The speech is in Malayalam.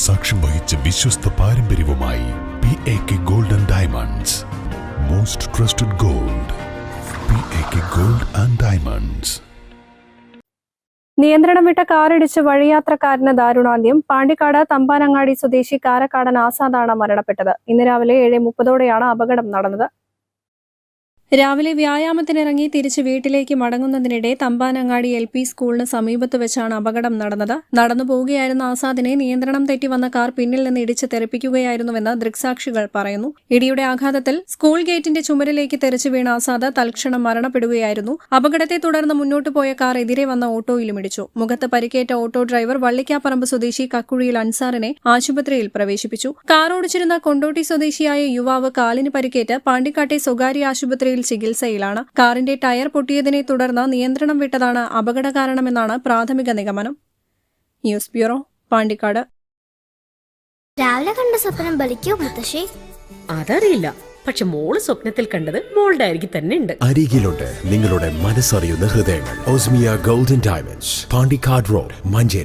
സാക്ഷ്യം വഹിച്ച വിശ്വസ്ത പാരമ്പര്യവുമായി PAK Gold and Diamonds. Most trusted gold. PAK Gold and Diamonds. നിയന്ത്രണം വിട്ട കാറിടിച്ച് വഴിയാത്രക്കാരന് ദാരുണാന്ത്യം. പാണ്ടിക്കാട് തമ്പാനങ്ങാടി സ്വദേശി കാരക്കാടൻ ആസാദാണ് മരണപ്പെട്ടത്. ഇന്ന് രാവിലെ 7:30 അപകടം നടന്നത്. രാവിലെ വ്യായാമത്തിനിറങ്ങി തിരിച്ച് വീട്ടിലേക്ക് മടങ്ങുന്നതിനിടെ തമ്പാനങ്ങാടി LP സ്കൂളിന് സമീപത്ത് വെച്ചാണ് അപകടം നടന്നത്. നടന്നു പോവുകയായിരുന്ന ആസാദിനെ നിയന്ത്രണം തെറ്റി വന്ന കാർ പിന്നിൽ നിന്ന് ഇടിച്ച് തെറിപ്പിക്കുകയായിരുന്നുവെന്ന് ദൃക്സാക്ഷികൾ പറയുന്നു. ഇടിയുടെ ആഘാതത്തിൽ സ്കൂൾ ഗേറ്റിന്റെ ചുമരിലേക്ക് തെറിച്ചു വീണ ആസാദ് തൽക്ഷണം മരണപ്പെടുകയായിരുന്നു. അപകടത്തെ തുടർന്ന് മുന്നോട്ടു പോയ കാർ എതിരെ വന്ന ഓട്ടോയിലും ഇടിച്ചു. മുഖത്ത് പരിക്കേറ്റ ഓട്ടോ ഡ്രൈവർ വള്ളിക്കാപ്പറമ്പ് സ്വദേശി കക്കുഴിയിൽ അൻസാറിനെ ആശുപത്രിയിൽ പ്രവേശിപ്പിച്ചു. കാർ ഓടിച്ചിരുന്ന കൊണ്ടോട്ടി സ്വദേശിയായ യുവാവ് കാലിന് പരിക്കേറ്റ് പാണ്ടിക്കാട്ടെ സ്വകാര്യ ആശുപത്രിയിൽ ചികിത്സയിലാണ്. കാറിന്റെ ടയർ പൊട്ടിയതിനെ തുടർന്ന് നിയന്ത്രണം വിട്ടതാണ് അപകട കാരണമെന്നാണ് പ്രാഥമിക നിഗമനം. News bureau, Pandikkad. രാവിലെ കണ്ട സ്വപ്നം ബലിക്കോ മുത്തശ്ശി? അതറിയില്ല, പക്ഷെ മോള് സ്വപ്നത്തിൽ കണ്ടത് മോളുടെ അരികിൽ തന്നെ ഉണ്ട്. അരികിലുണ്ട് നിങ്ങളുടെ മനസ്സറിയുന്ന ഹൃദയങ്ങൾ. Osmia golden diamonds, Pandikkad road, Manjeri.